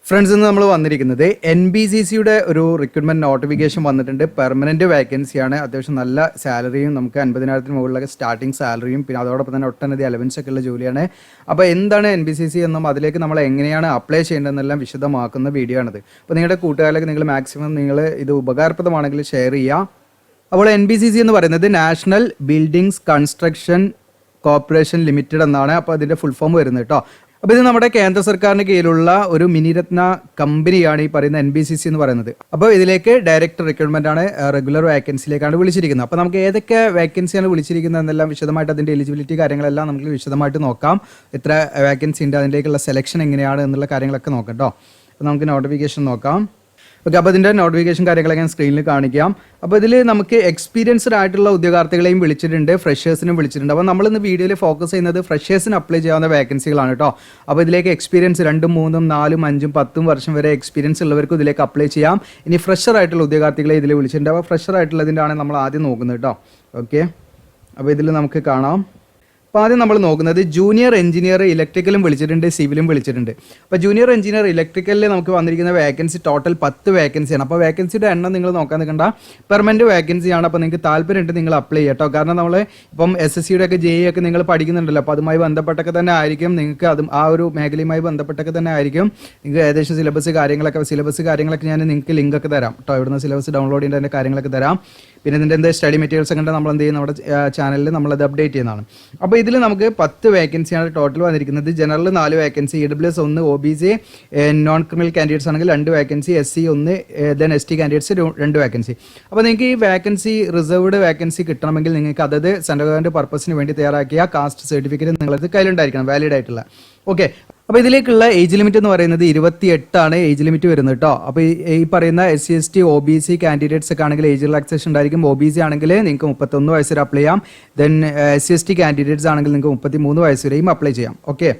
Friends ഇന്ന് നമ്മൾ വന്നിരിക്കുന്നത് NBCCയുടെ ഒരു റിക്രൂട്ട്മെന്റ് നോട്ടിഫിക്കേഷൻ വന്നിട്ടുണ്ട്. പെർമനന്റ് വേക്കൻസിയാണ്. അത്യാവശ്യം നല്ല സാലറിയും നമുക്ക് 50,000 മുകളിലൊക്കെ സ്റ്റാർട്ടിംഗ് സാലറിയും പിന്നെ അതോടൊപ്പം തന്നെ ഒട്ടനവധി അലവൻസ് ഒക്കെ ഉള്ള ജോലിയാണ്. അപ്പോൾ എന്താണ് NBCC എന്നും അതിലേക്ക് നമ്മൾ എങ്ങനെയാണ് അപ്ലൈ ചെയ്യേണ്ടതെന്നെല്ലാം വിശദമാക്കുന്ന വീഡിയോ ആണിത്. അപ്പോൾ നിങ്ങളുടെ കൂട്ടുകാരിലേക്ക് നിങ്ങൾ മാക്സിമം നിങ്ങൾ ഇത് ഉപകാരപ്രദമാണെങ്കിൽ ഷെയർ ചെയ്യുക. അപ്പോൾ NBCC എന്ന് പറയുന്നത് national buildings construction corporation limited എന്നാണ്. അപ്പോൾ അതിൻ്റെ ഫുൾ ഫോം വരുന്നത് കേട്ടോ. അപ്പോൾ ഇത് നമ്മുടെ കേന്ദ്ര സർക്കാരിന് കീഴിലുള്ള ഒരു മിനിരത്ന കമ്പനിയാണ് ഈ പറയുന്ന NBCC എന്ന് പറയുന്നത്. അപ്പോൾ ഇതിലേക്ക് ഡയറക്റ്റ് റിക്രൂട്ട്മെന്റ് ആണ്, റെഗുലർ വേക്കൻസിയിലേക്കാണ് വിളിച്ചിരിക്കുന്നത്. അപ്പോൾ നമുക്ക് ഏതൊക്കെ വേക്കൻസിയാണ് വിളിച്ചിരിക്കുന്നത് എന്നെല്ലാം വിശദമായിട്ട് അതിൻ്റെ എലിജിബിലിറ്റി കാര്യങ്ങളെല്ലാം നമുക്ക് വിശദമായിട്ട് നോക്കാം. എത്ര വേക്കൻസി ഉണ്ട്, അതിലേക്കുള്ള സെലക്ഷൻ എങ്ങനെയാണ് എന്നുള്ള കാര്യങ്ങളൊക്കെ നോക്കാം കേട്ടോ. അപ്പോൾ നമുക്ക് നോട്ടിഫിക്കേഷൻ നോക്കാം. ഓക്കെ, അപ്പോൾ ഇതിൻ്റെ നോട്ടിഫിക്കേഷൻ കാര്യങ്ങളൊക്കെ ഞാൻ സ്ക്രീനിൽ കാണിക്കാം. അപ്പോൾ ഇതിൽ നമുക്ക് എക്സ്പീരിയൻസ്ഡ് ആയിട്ടുള്ള ഉദ്യോഗാർത്ഥികളെയും വിളിച്ചിട്ടുണ്ട്, ഫ്രഷേഴ്സിനും വിളിച്ചിട്ടുണ്ട്. അപ്പോൾ നമ്മളിന്ന് വീഡിയോയിൽ ഫോക്കസ് ചെയ്യുന്നത് ഫ്രഷേഴ്സിന് അപ്ലൈ ചെയ്യാവുന്ന വേക്കൻസികളാണ് കേട്ടോ. അപ്പോൾ ഇതിലേക്ക് എക്സ്പീരിയൻസ് 2, 3, 4, 5, 10 വർഷം വരെ എക്സ്പീരിയൻസ് ഉള്ളവർക്കും ഇതിലേക്ക് അപ്ലൈ ചെയ്യാം. ഇനി ഫ്രഷർ ആയിട്ടുള്ള ഉദ്യോഗാർത്ഥികളെ ഇതിൽ വിളിച്ചിട്ടുണ്ട്. അപ്പോൾ ഫ്രഷർ ആയിട്ടുള്ളതിൻ്റെ ആണ് നമ്മൾ ആദ്യം നോക്കുന്നത് കേട്ടോ. ഓക്കെ, അപ്പോൾ ഇതിൽ നമുക്ക് കാണാം. അപ്പോൾ ആദ്യം നമ്മൾ നോക്കുന്നത് ജൂനിയർ എഞ്ചിനീയർ ഇലക്ട്രിക്കലും വിളിച്ചിട്ടുണ്ട്, സിവിലും വിളിച്ചിട്ടുണ്ട്. അപ്പോൾ ജൂനിയർ എഞ്ചിനീയർ ഇലക്ട്രിക്കലിൽ നമുക്ക് വന്നിരിക്കുന്ന വേക്കൻസി ടോട്ടൽ 10 വേക്കൻസിയാണ്. അപ്പോൾ വേക്കൻസിയുടെ എണ്ണം നിങ്ങൾ നോക്കാൻ നിൽക്കേണ്ട, പെർമനൻറ്റ് വേക്കൻസിയാണ്. അപ്പോൾ നിങ്ങൾക്ക് താല്പര്യമുണ്ട് നിങ്ങൾ അപ്ലൈ ചെയ്യാം കേട്ടോ. കാരണം നമ്മൾ ഇപ്പം SSCയുടെ ഒക്കെ JEE ഒക്കെ നിങ്ങൾ പഠിക്കുന്നുണ്ടല്ലോ. അപ്പോൾ അതുമായി ബന്ധപ്പെട്ടൊക്കെ തന്നെ ആയിരിക്കും നിങ്ങൾക്ക് അതും ആ ഒരു മേഖലയുമായി ബന്ധപ്പെട്ടൊക്കെ തന്നെ ആയിരിക്കും നിങ്ങൾക്ക് ഏകദേശം സിലബസ് കാര്യങ്ങളൊക്കെ ഞാൻ നിങ്ങൾക്ക് ലിങ്ക് ഒക്കെ തരാം കേട്ടോ. ഇവിടുന്ന് സിലബസ് ഡൗൺലോഡ് ചെയ്യേണ്ട കാര്യങ്ങളൊക്കെ തരാം. പിന്നെ ഇതിൻ്റെ എന്താ സ്റ്റഡി മെറ്റീരിയൽസ് ഒക്കെ നമ്മൾ എന്ത് ചെയ്യും, നമ്മുടെ ചാനലിൽ നമ്മളത് അപ്ഡേറ്റ് ചെയ്യുന്നതാണ്. അപ്പോൾ ഇതിൽ നമുക്ക് 10 വേക്കൻസിയാണ് ടോട്ടൽ വന്നിരിക്കുന്നത്. General 4 vacancy, EWS 1, OBC non criminal candidates ആണെങ്കിൽ 2 vacancy, SC 1, then ST candidates 2 vacancy. അപ്പോൾ നിങ്ങൾക്ക് ഈ വേക്കൻസി റിസർവ്ഡ് വേക്കൻസി കിട്ടണമെങ്കിൽ നിങ്ങൾക്ക് അതത് സെൻട്രൽ ഗവൺമെൻറ് പർപ്പസിന് വേണ്ടി തയ്യാറാക്കിയ കാസ്റ്റ് സർട്ടിഫിക്കറ്റ് നിങ്ങളത് കയ്യിലുണ്ടായിരിക്കണം, വാലിഡ് ആയിട്ടുള്ള. ഓക്കെ, അപ്പോൾ ഇതിലേക്കുള്ള ഏജ് ലിമിറ്റ് എന്ന് പറയുന്നത് 28 ഏജ് ലിമിറ്റ് വരുന്നത് കേട്ടോ. അപ്പോൾ ഈ പറയുന്ന SC ST OBC കാൻഡിഡേറ്റ്സ് ഒക്കെ ആണെങ്കിൽ ഏജ് റിലാക്സേഷൻ ഉണ്ടായിരിക്കും. OBC ആണെങ്കിൽ നിങ്ങൾക്ക് 31 വയസ്സ് വരെ അപ്ലൈ ചെയ്യാം. ദെൻ SC ST കാൻഡിഡേറ്റ്സ് ആണെങ്കിൽ നിങ്ങൾക്ക് 33 വയസ്സ് വരെയും അപ്ലൈ ചെയ്യാം. ഓക്കെ,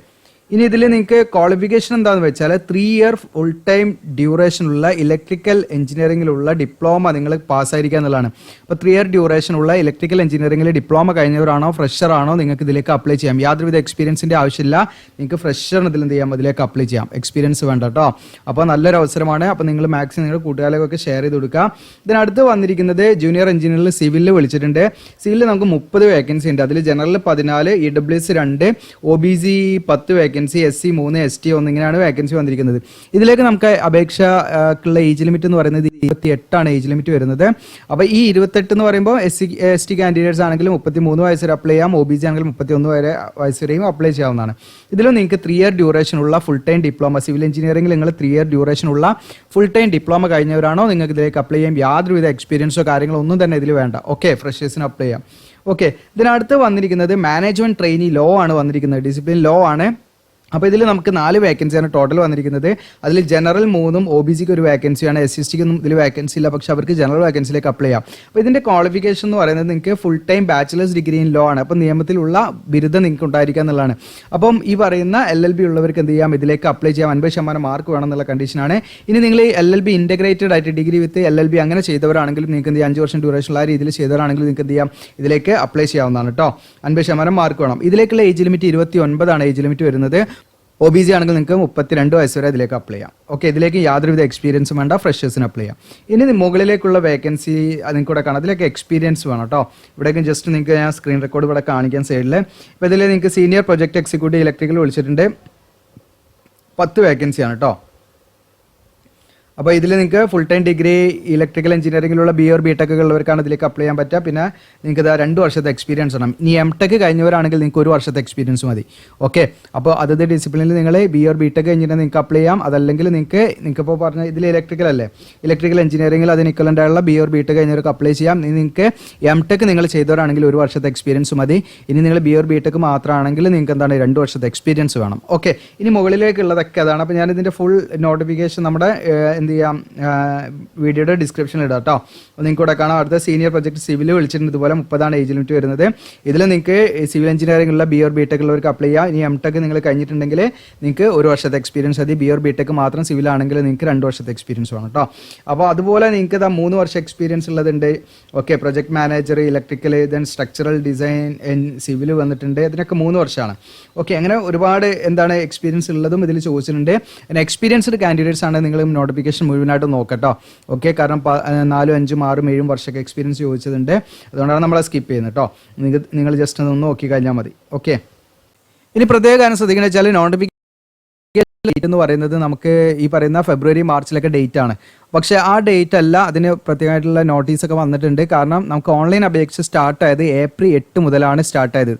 ഇനി ഇതിൽ നിങ്ങൾക്ക് ക്വാളിഫിക്കേഷൻ എന്താണെന്ന് വെച്ചാൽ 3 ഇയർ ഫുൾ ടൈം ഡ്യൂറേഷനുള്ള ഇലക്ട്രിക്കൽ എഞ്ചിനീയറിംഗിലുള്ള ഡിപ്ലോമ നിങ്ങൾ പാസ്സായിരിക്കുക എന്നുള്ളതാണ്. അപ്പോൾ 3 ഇയർ ഡ്യൂറേഷനുള്ള ഇലക്ട്രിക്കൽ എഞ്ചിനീയറിംഗിൽ ഡിപ്ലോമ കഴിഞ്ഞവരാണോ ഫ്രഷർ ആണോ നിങ്ങൾക്ക് ഇതിലേക്ക് അപ്ലൈ ചെയ്യാം. യാതൊരുവിധ എക്സ്പീരിയൻസിൻ്റെ ആവശ്യമില്ല. നിങ്ങൾക്ക് ഫ്രഷറിന് ഇതിൽ എന്ത് ചെയ്യാം, ഇതിലേക്ക് അപ്ലൈ ചെയ്യാം. എക്സ്പീരിയൻസ് വേണ്ട കേട്ടോ. അപ്പോൾ നല്ലൊരു അവസരമാണ്. അപ്പോൾ നിങ്ങൾ മാക്സിമം നിങ്ങളുടെ കൂട്ടുകാരിലൊക്കെ ഷെയർ ചെയ്ത് കൊടുക്കുക. ഇതിനടുത്ത് വന്നിരിക്കുന്നത് ജൂനിയർ എഞ്ചിനീയറിൽ സിവിലിൽ വിളിച്ചിട്ടുണ്ട്. സിവിലിൽ നമുക്ക് 30 വേക്കൻസി ഉണ്ട്. അതിൽ general 14, EWS 2, OBC 10 vacancy, SC 3, ST 1 ഇങ്ങനെയാണ് വേക്കൻസി വന്നിരിക്കുന്നത്. ഇതിലേക്ക് നമുക്ക് അപേക്ഷക്കുള്ള ഏജ് ലിമിറ്റ് എന്ന് പറയുന്നത് 28 ഏജ് ലിമിറ്റ് വരുന്നത്. അപ്പോൾ ഈ 28 എന്ന് പറയുമ്പോൾ SC ST കാൻഡിഡേറ്റ്സ് ആണെങ്കിൽ 33 വയസ്സ് വരെ അപ്ലൈ ചെയ്യാം. OBC ആണെങ്കിൽ 31 വയസ്സ് വരെയും അപ്ലൈ ചെയ്യാവുന്നതാണ്. ഇതിലും നിങ്ങൾക്ക് 3 ഇയർ ഡ്യൂറേഷനുള്ള ഫുൾ ടൈം ഡിപ്ലോമ, സിവിൽ എഞ്ചിനീയറിംഗിൽ നിങ്ങൾ 3 ഇയർ ഡ്യൂറേഷനുള്ള ഫുൾ ടൈം ഡിപ്ലോമ കഴിഞ്ഞവരാണോ നിങ്ങൾക്ക് ഇതിലേക്ക് അപ്ലൈ ചെയ്യാം. യാതൊരുവിധ എക്സ്പീരിയൻസോ കാര്യങ്ങളോ ഒന്നും തന്നെ ഇതിൽ വേണ്ട. ഓക്കെ, ഫ്രഷേഴ്സിന് അപ്ലൈ ചെയ്യാം. ഓക്കെ, ഇതിനടുത്ത് വന്നിരിക്കുന്നത് മാനേജ്മെന്റ് ട്രെയിനി ലോ ആണ് വന്നിരിക്കുന്നത്, ഡിസിപ്ലിൻ ലോ ആണ്. അപ്പോൾ ഇതിൽ നമുക്ക് 4 വേക്കൻസിയാണ് ടോട്ടൽ വന്നിരിക്കുന്നത്. അതിൽ ജനറൽ 3, OBCക്ക് 1 വേക്കൻസിയാണ്, SC STക്കൊന്നും ഇതിൽ വേക്കൻസി ഇല്ല, പക്ഷേ അവർക്ക് ജനറൽ വേക്കൻസിയിലേക്ക് അപ്ലൈ ചെയ്യാം. അപ്പോൾ ഇതിൻ്റെ ക്വാളിഫിക്കേഷൻ എന്ന് പറയുന്നത് നിങ്ങൾക്ക് full time bachelor's degree in law ആണ്. അപ്പോൾ നിയമത്തിലുള്ള ബിരുദം നിങ്ങൾക്ക് ഉണ്ടായിരിക്കുക എന്നുള്ളതാണ്. അപ്പം ഈ പറയുന്ന LLB ഉള്ളവർക്ക് എന്ത് ചെയ്യാം, ഇതിലേക്ക് അപ്ലൈ ചെയ്യാം. 50% മാർക്ക് വേണം എന്നുള്ള കണ്ടീഷനാണ്. ഇനി നിങ്ങൾ ഈ LLB ഇൻ്റഗ്രേറ്റഡ് ആയിട്ട് ഡിഗ്രി വിത്ത് LLB അങ്ങനെ ചെയ്തവരാണെങ്കിലും നിങ്ങൾക്ക് എന്ത് ചെയ്യാം, 5 വർഷം ഡ്യൂറേഷനുള്ള ആ രീതിയിൽ ചെയ്തവരാണെങ്കിലും നിങ്ങൾക്ക് എന്ത് ചെയ്യാം, ഇതിലേക്ക് അപ്ലൈ ചെയ്യാവുന്നതാണ് കേട്ടോ. 50% മാർക്ക് വേണം. ഇതിലേക്കുള്ള ഏജ് ലിമിറ്റ് 29 ഏജ് ലിമിറ്റ് വരുന്നത്. OBC ആണെങ്കിൽ നിങ്ങൾക്ക് 32 വയസ്സ് വരെ ഇതിലേക്ക് അപ്ലൈ ചെയ്യാം. ഓക്കെ, ഇതിലേക്ക് യാതൊരുവിധ എക്സ്പീരിയൻസും വേണ്ട, ഫ്രഷേഴ്സിന് അപ്ലൈ ചെയ്യാം. ഇനി മുകളിലേക്കുള്ള വേക്കൻസി നിങ്ങൾക്ക് ഇവിടെ കാണാം. അതിലേക്ക് എക്സ്പീരിയൻസ് വേണം കേട്ടോ. ഇവിടേക്കും ജസ്റ്റ് നിങ്ങൾക്ക് ഞാൻ സ്ക്രീൻ റെക്കോർഡ് ഇവിടെ കാണിക്കാൻ സൈഡിൽ. ഇപ്പോൾ ഇതിൽ നിങ്ങൾക്ക് സീനിയർ പ്രൊജക്ട് എക്സിക്യൂട്ടീവ് ഇലക്ട്രിക്കൽ വിളിച്ചിട്ടുണ്ട്. 10 വേക്കൻസിയാണ് കേട്ടോ. അപ്പോൾ ഇതിൽ നിങ്ങൾക്ക് ഫുൾ ടൈം ഡിഗ്രി ഇലക്ട്രിക്കൽ എഞ്ചിനീയറിംഗിലുള്ള BA or BTech ഉള്ളവർക്കാണ് ഇതിലേക്ക് അപ്ലൈ ചെയ്യാൻ പറ്റുക. പിന്നെ നിങ്ങൾക്ക് 2 വർഷത്തെ എക്സ്പീരിയൻസ് വേണം. ഇനി MTech കഴിഞ്ഞവരാണെങ്കിൽ നിങ്ങൾക്ക് 1 വർഷത്തെ എക്സ്പീരിയൻസ് മതി. ഓക്കെ, അപ്പോൾ അതത് ഡിസിപ്ലിനിൽ നിങ്ങൾ BA or BTech എഞ്ചിനീയർ നിങ്ങൾക്ക് അപ്ലൈ ചെയ്യാം. അതല്ലെങ്കിൽ നിങ്ങൾക്കിപ്പോൾ പറഞ്ഞ ഇതിൽ ഇലക്ട്രിക്കൽ അല്ലേ, ഇലക്ട്രിക്കൽ എഞ്ചിനീയറിംഗിൽ അതിന് ഇക്വലൻ്റ് ആയുള്ള BA or BTech കഴിഞ്ഞവർക്ക് അപ്ലൈ ചെയ്യാം. നിങ്ങൾക്ക് MTech നിങ്ങൾ ചെയ്തവരാണെങ്കിൽ 1 വർഷത്തെ എക്സ്പീരിയൻസ് മതി. ഇനി നിങ്ങൾ BA or BTech മാത്രമാണെങ്കിൽ നിങ്ങൾക്ക് എന്താണ് 2 വർഷത്തെ എക്സ്പീരിയൻസ് വേണം. ഓക്കെ, ഇനി മുകളിലേക്കുള്ളതൊക്കെ അതാണ്. അപ്പോൾ ഞാനിതിൻ്റെ ഫുൾ നോട്ടിഫിക്കേഷൻ നമ്മുടെ എന്ത് ചെയ്യാം, വീഡിയോയുടെ ഡിസ്ക്രിപ്ഷനിൽ ഇടാം കേട്ടോ. അപ്പോൾ നിങ്ങൾക്ക് ഇവിടെ കാണാം അടുത്ത സീനിയർ പ്രൊജക്ട് സിവിൽ വിളിച്ചിട്ടുണ്ട്. ഇതുപോലെ 30 ഏജ് ലിമിറ്റ് വരുന്നത്. ഇതിൽ നിങ്ങൾക്ക് സിവിൽ എഞ്ചിനീയറിംഗ് ഉള്ള ബി ഓർ ബി ടെക് ഉള്ളവർക്ക് അപ്ലൈ ചെയ്യാം. ഇനി M.Tech നിങ്ങൾ കഴിഞ്ഞിട്ടുണ്ടെങ്കിൽ നിങ്ങൾക്ക് 1 വർഷത്തെ എക്സ്പീരിയൻസ് മതി. ബി ഓർ ബി ടെക് മാത്രം സിവിൽ ആണെങ്കിൽ നിങ്ങൾക്ക് 2 വർഷത്തെ എക്സ്പീരിയൻസ് വേണം കേട്ടോ. അപ്പോൾ അതുപോലെ നിങ്ങൾക്ക് 3 വർഷം എക്സ്പീരിയൻസ് ഉള്ളതുണ്ട്. Okay, project manager, electrical, then structural design, civil വന്നിട്ടുണ്ട്. ഇതിനൊക്കെ 3 വർഷമാണ്. ഓക്കെ, അങ്ങനെ ഒരുപാട് എന്താണ് എക്സ്പീരിയൻസ് ഉള്ളതും ഇതിൽ ചോദിച്ചിട്ടുണ്ട്. പിന്നെ എക്സ്പീരിയൻസ്ഡ് കാൻഡിഡേറ്റ്സ് ആണ് നിങ്ങൾ നോട്ടിഫിക്കേഷൻ മുഴുവനായിട്ട് നോക്കട്ടോ. ഓക്കെ, കാരണം 4, 5, 6, 7 വർഷമൊക്കെ എക്സ്പീരിയൻസ് ചോദിച്ചതുണ്ട്. അതുകൊണ്ടാണ് നമ്മളെ സ്കിപ്പ് ചെയ്യുന്നത് കേട്ടോ. നിങ്ങൾ ജസ്റ്റ് ഒന്ന് നോക്കി കഴിഞ്ഞാൽ മതി. ഓക്കെ, ഇനി പ്രത്യേക കാര്യം ശ്രദ്ധിക്കുന്നത് വെച്ചാൽ നോട്ടിഫിക്കേഷൻ ഡേറ്റ് എന്ന് പറയുന്നത് നമുക്ക് ഈ പറയുന്ന ഫെബ്രുവരി മാർച്ചിലൊക്കെ ഡേറ്റ് ആണ്. പക്ഷേ ആ ഡേറ്റ് അല്ല, അതിന് പ്രത്യേകമായിട്ടുള്ള നോട്ടീസൊക്കെ വന്നിട്ടുണ്ട്. കാരണം നമുക്ക് ഓൺലൈൻ അപേക്ഷ സ്റ്റാർട്ട് ആയത് ഏപ്രിൽ 8 മുതലാണ് സ്റ്റാർട്ട് ആയത്.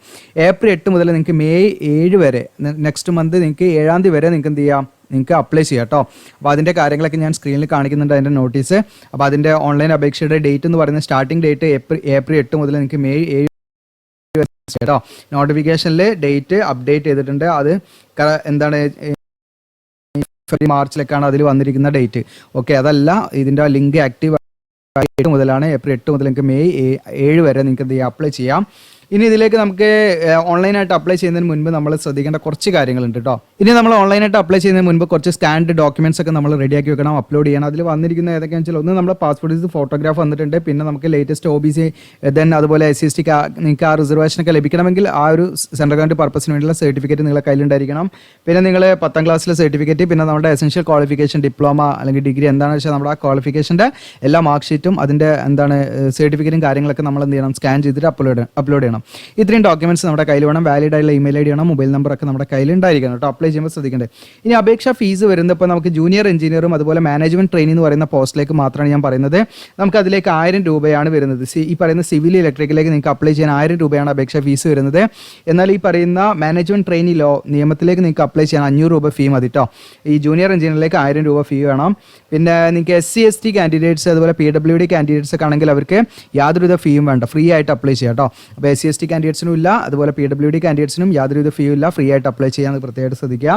ഏപ്രിൽ 8 മുതൽ നിങ്ങൾക്ക് മെയ് 7 വരെ, നെക്സ്റ്റ് മന്ത് നിങ്ങൾക്ക് 7-ാം തീയതി വരെ നിങ്ങൾക്ക് എന്ത് ചെയ്യാം, നിങ്ങൾക്ക് അപ്ലൈ ചെയ്യാം കേട്ടോ. അപ്പോൾ അതിൻ്റെ കാര്യങ്ങളൊക്കെ ഞാൻ സ്ക്രീനിൽ കാണിക്കുന്നുണ്ട്, അതിൻ്റെ നോട്ടീസ്. അപ്പോൾ അതിൻ്റെ ഓൺലൈൻ അപേക്ഷയുടെ ഡേറ്റ് എന്ന് പറയുന്നത് സ്റ്റാർട്ടിംഗ് ഡേറ്റ് ഏപ്രിൽ 8 മുതൽ നിങ്ങൾക്ക് മെയ് 7 കേട്ടോ. നോട്ടിഫിക്കേഷനിൽ ഡേറ്റ് അപ്ഡേറ്റ് ചെയ്തിട്ടുണ്ട്. അത് എന്താണ് മാർച്ചിലേക്കാണ് അതിൽ വന്നിരിക്കുന്ന ഡേറ്റ്. ഓക്കെ, അതല്ല, ഇതിൻ്റെ ലിങ്ക് ആക്റ്റീവ് 8 മുതലാണ്. ഏപ്രിൽ 8 മുതൽ നിങ്ങൾക്ക് മെയ് 7 വരെ നിങ്ങൾക്ക് എന്ത് ചെയ്യാം, അപ്ലൈ ചെയ്യാം. ഇനി ഇതിലേക്ക് നമുക്ക് ഓൺലൈനായിട്ട് അപ്ലൈ ചെയ്യുന്നതിന് മുൻപ് നമ്മൾ ശ്രദ്ധിക്കേണ്ട കുറച്ച് കാര്യങ്ങളുണ്ട് കേട്ടോ. ഇനി നമ്മൾ ഓൺലൈനായിട്ട് അപ്ലൈ ചെയ്യുന്നതിന് മുൻപ് കുറച്ച് സ്കാൻഡ് ഡോക്യുമെന്റ്സ് ഒക്കെ നമ്മൾ റെഡിയാക്കി വെക്കണം, അപ്ലോഡ് ചെയ്യണം. അതിൽ വന്നിരിക്കുന്ന ഏതൊക്കെയാണെന്ന് വെച്ചാൽ, ഒന്ന് നമ്മുടെ പാസ്പോർട്ട് സൈസ് ഫോട്ടോഗ്രാഫ് വന്നിട്ടുണ്ട്. പിന്നെ നമുക്ക് ലേറ്റസ്റ്റ് OBC, ദെൻ അതുപോലെ SC/ST നിങ്ങൾക്ക് ആ റിസർവേഷനൊക്കെ ലഭിക്കണമെങ്കിൽ ആ ഒരു സെൻട്രൽ ഗവൺമെന്റ് പർപ്പസിന് വേണ്ടിയുള്ള സർട്ടിഫിക്കറ്റ് നിങ്ങളുടെ കയ്യിലുണ്ടായിരിക്കണം. പിന്നെ നിങ്ങൾ 10ാം ക്ലാസ്സിലെ സർട്ടിഫിക്കറ്റ്, പിന്നെ നമ്മുടെ എസെൻഷ്യൽ ക്വാളിഫിക്കേഷൻ, ഡിപ്ലോമ അല്ലെങ്കിൽ ഡിഗ്രി എന്താണെന്ന് വെച്ചാൽ നമ്മുടെ ആ ക്വാളിഫിക്കേഷൻ്റെ എല്ലാ മാർക്ക് ഷീറ്റും അതിൻ്റെ എന്താണ് സർട്ടിഫിക്കറ്റും കാര്യങ്ങളൊക്കെ നമ്മൾ എന്ത് ചെയ്യണം, സ്കാൻ ചെയ്തിട്ട് അപ്ലോഡ് ചെയ്യണം. ഇത്രയും ഡോക്യുമെന്റ്സ് നമ്മുടെ കയ്യിൽ വേണം. വാലിഡ് ആയിട്ടുള്ള ഇമെയിൽ ID വേണം, മൊബൈൽ നമ്പറൊക്കെ നമ്മുടെ കയ്യിൽ ഉണ്ടായിരിക്കണം കേട്ടോ. അപ്ലൈ ചെയ്യുമ്പോൾ ശ്രദ്ധിക്കേണ്ടത്. ഇനി അപേക്ഷ ഫീസ് വരുന്നത് ഇപ്പോൾ നമുക്ക് ജൂനിയർ എഞ്ചിനീയറും അതുപോലെ മാനേജ്മെന്റ് ട്രെയിനി എന്ന് പറയുന്ന പോസ്റ്റിലേക്ക് മാത്രമാണ് ഞാൻ പറയുന്നത്. നമുക്ക് അതിലേക്ക് 1000 രൂപയാണ് വരുന്നത്. ഈ പറയുന്ന സിവിൽ ഇലക്ട്രിക്കലേക്ക് നിങ്ങൾക്ക് അപ്ലൈ ചെയ്യാൻ 1000 രൂപയാണ് അപേക്ഷ ഫീസ് വരുന്നത്. എന്നാൽ ഈ പറയുന്ന മാനേജ്മെന്റ് ട്രെയിനി നിയമത്തിലേക്ക് നിങ്ങൾക്ക് അപ്ലൈ ചെയ്യാൻ 500 രൂപ ഫീ മതി കേട്ടോ. ഈ ജൂനിയർ എഞ്ചിനീയറിലേക്ക് 1000 രൂപ ഫീ വേണം. പിന്നെ നിങ്ങൾക്ക് SC/ST കാൻഡിഡേറ്റ്സ് അതുപോലെ PWD കാൻഡിഡേറ്റ്സ് ഒക്കെ ആണെങ്കിൽ അവർക്ക് യാതൊരുവിധ ഫീയും വേണ്ട, ഫ്രീ ആയിട്ട് അപ്ലൈ ചെയ്യാം കേട്ടോ. അപ്പോൾ SC/ST കാൻഡിഡേറ്റ്സിനും ഇല്ല, അതുപോലെ PWD കാൻഡിഡേറ്റ്സിനും യാതൊരുവിധ ഫീയും ഇല്ല, ഫ്രീ ആയിട്ട് അപ്ലൈ ചെയ്യാമെന്ന് പ്രത്യേകമായിട്ട് ശ്രദ്ധിക്കുക.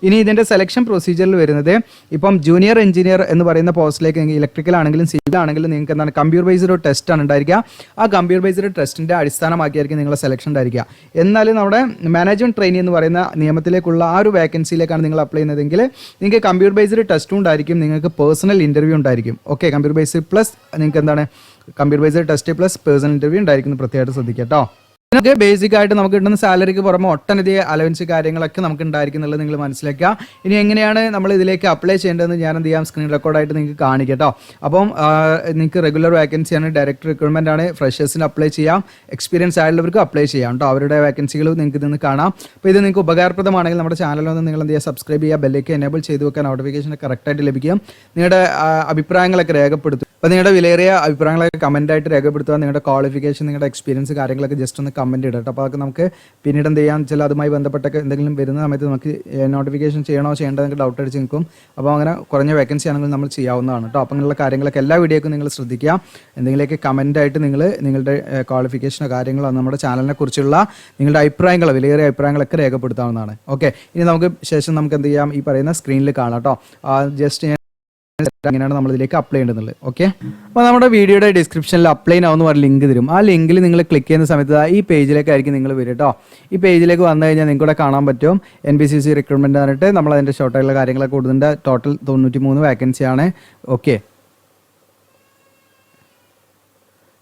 ഇനി ഇതിൻ്റെ സെലക്ഷൻ പ്രൊസീജിയറിൽ വരുന്നത്, ഇപ്പം ജൂനിയർ എഞ്ചിനീയർ എന്ന് പറയുന്ന പോസ്റ്റിലേക്ക് ഇലക്ട്രിക്കൽ ആണെങ്കിലും സിവിൽ ആണെങ്കിലും നിങ്ങൾക്ക് എന്താണ് കമ്പ്യൂട്ടർ ബേസ്ഡ് ടെസ്റ്റ് ആണ് ഉണ്ടായിരിക്കുക. ആ കമ്പ്യൂട്ടർ ബേസ്ഡ് ടെസ്റ്റിൻ്റെ അടിസ്ഥാനമാക്കിയായിരിക്കും നിങ്ങളുടെ സെലക്ഷൻ ഉണ്ടായിരിക്കുക. എന്നാലും നമ്മുടെ മാനേജ്മെന്റ് ട്രെയിനി എന്ന് പറയുന്ന നിയമത്തിലേക്കുള്ള ആ ഒരു വേക്കൻസിയിലേക്കാണ് നിങ്ങൾ അപ്ലൈ ചെയ്യുന്നതെങ്കിൽ നിങ്ങൾക്ക് കമ്പ്യൂട്ടർ ബേസ്ഡ് ടെസ്റ്റും ഉണ്ടായിരിക്കും, നിങ്ങൾക്ക് പേഴ്സണൽ ഇൻ്റർവ്യൂ ഉണ്ടായിരിക്കും. ഓക്കെ, കമ്പ്യൂട്ടർ ബേസ്ഡ് പ്ലസ് നിങ്ങൾക്ക് എന്താണ് computer based test plus personal interview ഉണ്ടായിരിക്കും, പ്രത്യേകമായിട്ട് ശ്രദ്ധിക്കുക കേട്ടോ. ഇതിനൊക്കെ ബേസിക് ആയിട്ട് നമുക്ക് കിട്ടുന്ന സാലറിക്ക് പുറമെ ഒട്ടനവധി അലവൻസ് കാര്യങ്ങളൊക്കെ നമുക്ക് ഉണ്ടായിരിക്കുന്നുള്ളത് നിങ്ങൾ മനസ്സിലാക്കുക. ഇനി എങ്ങനെയാണ് നമ്മൾ ഇതിലേക്ക് അപ്ലൈ ചെയ്യേണ്ടതെന്ന് ഞാൻ എന്ത് ചെയ്യാം, സ്ക്രീൻ റെക്കോർഡായിട്ട് നിങ്ങൾക്ക് കാണിക്കാം കേട്ടോ. അപ്പം നിങ്ങൾക്ക് റെഗുലർ വേക്കൻസിയാണ്, ഡയറക്റ്റ് റിക്രൂട്ട്മെന്റ് ആണ്, ഫ്രഷേഴ്സിന് അപ്ലൈ ചെയ്യാം, എക്സ്പീരിയൻസ് ആയിട്ടുള്ളവർക്ക് അപ്ലൈ ചെയ്യാം കേട്ടോ. അവരുടെ വേക്കൻസികൾ നിങ്ങൾക്ക് ഇതിന്ന് കാണാം. അപ്പോൾ ഇത് നിങ്ങൾക്ക് ഉപകാരപ്രദമാണെങ്കിൽ നമ്മുടെ ചാനലൊന്ന് നിങ്ങൾ എന്ത് ചെയ്യുക, സബ്സ്ക്രൈബ് ചെയ്യുക, ബെല്ലേക്ക് എനേബിൾ ചെയ്ത് വെക്കാൻ, നോട്ടിഫിക്കേഷൻ കറക്റ്റായിട്ട് ലഭിക്കും. നിങ്ങളുടെ അഭിപ്രായങ്ങളൊക്കെ രേഖപ്പെടുത്തും. അപ്പോൾ നിങ്ങളുടെ വിലയേറിയ അഭിപ്രായങ്ങളൊക്കെ കമൻറ്റായിട്ട് രേഖപ്പെടുത്തുക. നിങ്ങളുടെ ക്വാളിഫിക്കേഷൻ, നിങ്ങളുടെ എക്സ്പീരിയൻസ് കാര്യങ്ങളൊക്കെ ജസ്റ്റ് ഒന്ന് കമൻറ്റ് ഇടട്ടോ. അപ്പോൾ അതൊക്കെ നമുക്ക് പിന്നീട് എന്ത് ചെയ്യാം വെച്ചാൽ അതുമായി ബന്ധപ്പെട്ടൊക്കെ എന്തെങ്കിലും വരുന്ന സമയത്ത് നമുക്ക് നോട്ടിഫിക്കേഷൻ ചെയ്യണോ ചെയ്യേണ്ടത് നിങ്ങൾക്ക് ഡൗട്ട് അടിച്ച് നിൽക്കും. അപ്പോൾ അങ്ങനെ കുറഞ്ഞ വേക്കൻസി ആണെങ്കിൽ നമ്മൾ ചെയ്യാവുന്നതാണ് കേട്ടോ. അപ്പോൾ അങ്ങനെയുള്ള കാര്യങ്ങളൊക്കെ എല്ലാ വീഡിയോക്കും നിങ്ങൾ ശ്രദ്ധിക്കുക. എന്തെങ്കിലുമൊക്കെ കമൻറ്റായിട്ട് നിങ്ങളുടെ ക്വാളിഫിക്കേഷനോ കാര്യങ്ങളോ നമ്മുടെ ചാനലിനെ കുറിച്ചുള്ള നിങ്ങളുടെ അഭിപ്രായങ്ങളോ വിലയേറിയ അഭിപ്രായങ്ങളൊക്കെ രേഖപ്പെടുത്താവുന്നതാണ്. ഓക്കെ, ഇനി നമുക്ക് ശേഷം നമുക്ക് എന്ത് ചെയ്യാം, ഈ പറയുന്ന സ്ക്രീനിൽ കാണാം കേട്ടോ. ജസ്റ്റ് അങ്ങനെയാണ് നമ്മൾ ഇതിലേക്ക് അപ്ലൈ ചെയ്യേണ്ടത്. ഓക്കെ, അപ്പോൾ നമ്മുടെ വീഡിയോയുടെ ഡിസ്ക്രിപ്ഷനിൽ അപ്ലൈ ആവുന്ന ഒരു ലിങ്ക് തരും. ആ ലിങ്കിൽ നിങ്ങൾ ക്ലിക്ക് ചെയ്യുന്ന സമയത്ത് ഈ പേജിലേക്കായിരിക്കും നിങ്ങൾ വരും കേട്ടോ. ഈ പേജിലേക്ക് വന്നു കഴിഞ്ഞാൽ നിങ്ങൾക്കൂടെ കാണാൻ പറ്റും NBCC റിക്രൂട്ട്മെന്റ് ആയിട്ട് നമ്മൾ അതിൻ്റെ ഷോർട്ടായിട്ടുള്ള കാര്യങ്ങളൊക്കെ കൊടുത്തിട്ടുണ്ട്. ടോട്ടൽ 93 വേക്കൻസിയാണ്. ഓക്കെ,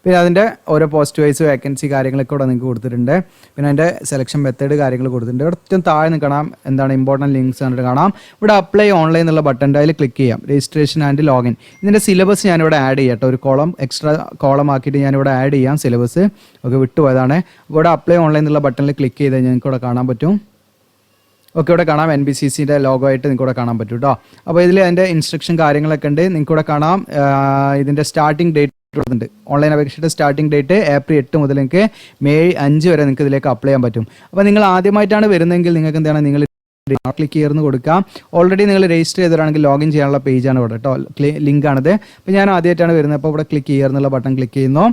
പിന്നെ അതിൻ്റെ ഓരോ പോസ്റ്റ് വൈസ് വേക്കൻസി കാര്യങ്ങളൊക്കെ ഇവിടെ നിങ്ങൾക്ക് കൊടുത്തിട്ടുണ്ട്. പിന്നെ അതിൻ്റെ സെലക്ഷൻ മെത്തേഡ് കാര്യങ്ങൾ കൊടുത്തിട്ടുണ്ട്. ഇവിടെ ഏറ്റവും താഴെ നിൽക്കണം എന്താണ് ഇമ്പോർട്ടൻറ്റ് ലിങ്ക്സ് കണ്ടിട്ട് കാണാം. ഇവിടെ അപ്ലൈ ഓൺലൈൻ എന്നുള്ള ബട്ടൻ്റെ അതിൽ ക്ലിക്ക് ചെയ്യാം. Registration and login. ഇതിൻ്റെ സിലബസ് ഞാനിവിടെ ആഡ് ചെയ്യാം കേട്ടോ. ഒരു എക്സ്ട്രാ കോളം ആക്കിയിട്ട് ഞാനിവിടെ ആഡ് ചെയ്യാം സിലബസ്. ഒക്കെ വിട്ടുപോയതാണ്. ഇവിടെ അപ്ലൈ ഓൺലൈൻ എന്നുള്ള ബട്ടണിൽ ക്ലിക്ക് ചെയ്ത് കഴിഞ്ഞാൽ നിങ്ങൾക്ക് ഇവിടെ കാണാൻ പറ്റും. ഓക്കെ, ഇവിടെ കാണാം NBCCയുടെ ലോഗോ ആയിട്ട് നിങ്ങൾക്ക് ഇവിടെ കാണാൻ പറ്റും കേട്ടോ. അപ്പോൾ ഇതിൽ അതിൻ്റെ ഇൻസ്ട്രക്ഷൻ കാര്യങ്ങളൊക്കെ ഉണ്ട്. നിങ്ങൾക്ക് ഇവിടെ കാണാം ഇതിൻ്റെ സ്റ്റാർട്ടിംഗ് ഡേറ്റ് ഉണ്ട്. ഓൺലൈൻ അപേക്ഷയുടെ സ്റ്റാർട്ടിംഗ് ഡേറ്റ് ഏപ്രിൽ 8 മുതൽ നിങ്ങൾക്ക് മെയ് 5 വരെ നിങ്ങൾക്ക് ഇതിലേക്ക് അപ്ലൈ ചെയ്യാൻ പറ്റും. അപ്പോൾ നിങ്ങൾ ആദ്യമായിട്ടാണ് വരുന്നതെങ്കിൽ നിങ്ങൾക്ക് എന്താണ് നിങ്ങൾ ക്ലിക്ക് ചെയ്യുന്നത് കൊടുക്കാം. ഓൾറെഡി നിങ്ങൾ രജിസ്റ്റർ ചെയ്തിട്ടാണെങ്കിൽ ലോഗിൻ ചെയ്യാനുള്ള പേജാണ് ഇവിടെ കേട്ടോ. ലിങ്കാണിത്. അപ്പോൾ ഞാൻ ആദ്യമായിട്ടാണ് വരുന്നത്. അപ്പോൾ ഇവിടെ ക്ലിക്ക് ചെയ്യുന്നുള്ള ബട്ടൺ ക്ലിക്ക് ചെയ്യുന്നു.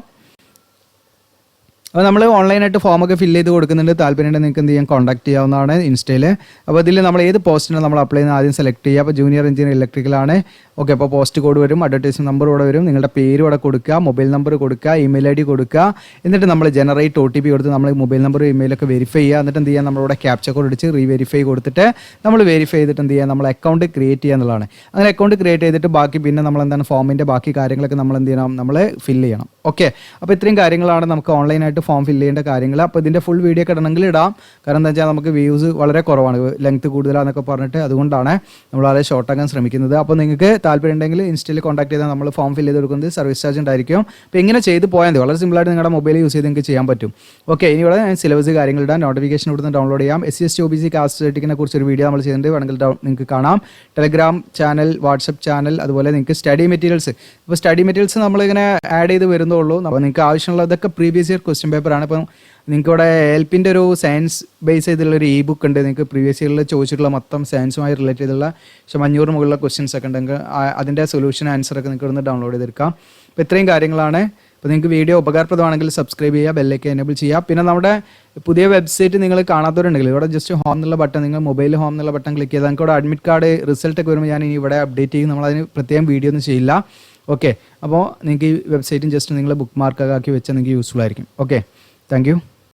അപ്പോൾ നമ്മൾ ഓൺലൈനായിട്ട് ഫോമൊക്കെ ഫില്ല് ചെയ്ത് കൊടുക്കുന്നുണ്ട്. താല്പര്യമുണ്ടെങ്കിൽ നിങ്ങൾക്ക് എന്ത് ചെയ്യാം, കോൺടാക്ട് ചെയ്യാവുന്നതാണ് ഇൻസ്റ്റയിൽ. അപ്പോൾ ഇതിൽ നമ്മൾ ഏത് പോസ്റ്റിനാണ് നമ്മൾ അപ്ലൈ ചെയ്യുന്നത് ആദ്യം സെലക്ട് ചെയ്യുക. അപ്പോൾ ജൂനിയർ എഞ്ചിനീയർ ഇലക്ട്രിക്കലാണ്. ഓക്കെ, അപ്പോൾ പോസ്റ്റ് കോഡ് വരും, അഡ്വർടൈസ്മെൻറ്റ് നമ്പർ ഇവിടെ വരും, നിങ്ങളുടെ പേര് ഇവിടെ കൊടുക്കുക, മൊബൈൽ നമ്പർ കൊടുക്കുക, ഇമെയിൽ ID കൊടുക്കുക. എന്നിട്ട് നമ്മൾ ജനറേറ്റ് OTP കൊടുത്ത് നമ്മൾ മൊബൈൽ നമ്പർ ഇമെയിലൊക്കെ വെരിഫൈ ചെയ്യുക. എന്നിട്ട് എന്ത് ചെയ്യുക, നമ്മളിവിടെ ക്യാപ്ച കോഡ് അടിച്ച് റീവെരിഫൈ കൊടുത്തിട്ട് നമ്മൾ വെരിഫൈ ചെയ്തിട്ട് എന്ത് ചെയ്യുക, നമ്മൾ അക്കൗണ്ട് ക്രിയേറ്റ് ചെയ്യുക എന്നുള്ളതാണ്. അങ്ങനെ അക്കൗണ്ട് ക്രിയേറ്റ് ചെയ്തിട്ട് ബാക്കി പിന്നെ നമ്മൾ എന്താണ് ഫോമിൻ്റെ ബാക്കി കാര്യങ്ങളൊക്കെ നമ്മൾ എന്ത് ചെയ്യണം, നമ്മൾ ഫില്ല് ചെയ്യണം. ഓക്കെ, അപ്പോൾ ഇത്രയും കാര്യങ്ങളാണ് നമുക്ക് ഓൺലൈനായിട്ട് ഫോം ഫില്ല് ചെയ്യേണ്ട കാര്യങ്ങൾ. അപ്പോൾ ഇതിൻ്റെ ഫുൾ വീഡിയോ ഒക്കെ ഇടണമെങ്കിൽ ഇടാം. കാരണം എന്താ വെച്ചാൽ നമുക്ക് വ്യൂസ് വളരെ കുറവാണ്, ലെങ്ത് കൂടുതലാണെന്നൊക്കെ പറഞ്ഞിട്ട്, അതുകൊണ്ടാണ് നമ്മൾ വളരെ ഷോർട്ടാക്കാൻ ശ്രമിക്കുന്നത്. അപ്പോൾ നിങ്ങൾക്ക് താല്പര്യം ഉണ്ടെങ്കിൽ ഇൻസ്റ്റയിൽ കോൺടാക്ട് ചെയ്താൽ നമ്മൾ ഫോം ഫില്ല് ചെയ്ത് കൊടുക്കുന്നത് സർവീസ് ചാർജ് ഉണ്ടായിരിക്കും. അപ്പോൾ ഇങ്ങനെ ചെയ്ത് പോയാൽ മതി, വളരെ സിമ്പിളായിട്ട് നിങ്ങളുടെ മൊബൈൽ യൂസ് ചെയ്ത് നിങ്ങൾക്ക് ചെയ്യാൻ പറ്റും. ഓക്കെ, ഇനി ഇവിടെ സിലബസ് കാര്യങ്ങളിടാം, നോട്ടിഫിക്കേഷൻ ഇവിടുന്ന് ഡൗൺലോഡ് ചെയ്യാം. SC/ST OBC കാസ്റ്റ് സർട്ടിഫിക്കറ്റിനെ കുറിച്ച് ഒരു വീഡിയോ നമ്മൾ ചെയ്യുന്നുണ്ട്, വേണമെങ്കിൽ നിങ്ങൾക്ക് കാണാം. ടെലഗ്രാം ചാനൽ, വാട്സപ്പ് ചാനൽ, അതുപോലെ നിങ്ങൾക്ക് സ്റ്റഡി മെറ്റീരിയൽസ്. ഇപ്പോൾ സ്റ്റഡി മെറ്റീരിയൽസ് നമ്മളിങ്ങനെ ആഡ് ചെയ്ത് വരുന്നുള്ളൂ. അപ്പോൾ നിങ്ങൾക്ക് ആവശ്യമുള്ള ഇതൊക്കെ പ്രീവിയസ് ഇയർ ക്വസ്റ്റ്യൻ പേപ്പറാണ്. ഇപ്പം നിങ്ങൾക്ക് ഇവിടെ എൽപിൻ്റെ ഒരു സയൻസ് ബേസ് ചെയ്തുള്ള ഒരു ബുക്ക് ഉണ്ട്. നിങ്ങൾക്ക് പ്രീവിയസ് ഇയറിൽ ചോദിച്ചിട്ടുള്ള മൊത്തം സയൻസുമായി റിലേറ്റ് ചെയ്തുള്ള 500 മുകളിലുള്ള ക്വസ്റ്റ്യൻസ് ഒക്കെ ഉണ്ടെങ്കിൽ അതിൻ്റെ സൊല്യൂഷൻ ആൻസറൊക്കെ നിങ്ങൾക്ക് ഇവിടുന്ന് ഡൗൺലോഡ് ചെയ്തെടുക്കാം. അപ്പോൾ ഇത്രയും കാര്യങ്ങളാണ്. അപ്പോൾ നിങ്ങൾക്ക് വീഡിയോ ഉപകാരപ്രദമാണെങ്കിൽ സബ്സ്ക്രൈബ് ചെയ്യുക, ബെല്ലൈക്കൻ എനേബിൾ ചെയ്യുക. പിന്നെ നമ്മുടെ പുതിയ വെബ്സൈറ്റ് നിങ്ങൾ കാണാത്തവരുണ്ടെങ്കിൽ ഇവിടെ ജസ്റ്റ് ഹോം എന്നുള്ള ബട്ടൺ, നിങ്ങൾ മൊബൈൽ ഹോം എന്നുള്ള ബട്ടൺ ക്ലിക്ക് ചെയ്താൽ നിങ്ങൾക്ക് ഇവിടെ അഡ്മിറ്റ് കാർഡ് റിസൾട്ടൊക്കെ വരുമ്പോൾ ഞാൻ ഇനി ഇവിടെ അപ്ഡേറ്റ് ചെയ്യും. നമ്മളതിന് പ്രത്യേകം വീഡിയോ ഒന്നും ചെയ്യില്ല. ഓക്കെ, അപ്പോൾ നിങ്ങൾക്ക് ഈ വെബ്സൈറ്റും ജസ്റ്റ് നിങ്ങൾ ബുക്ക് മാർക്കൊക്കെ ആക്കി വെച്ചാൽ നിങ്ങൾക്ക് യൂസ്ഫുൾ ആയിരിക്കും. Okay, thank you.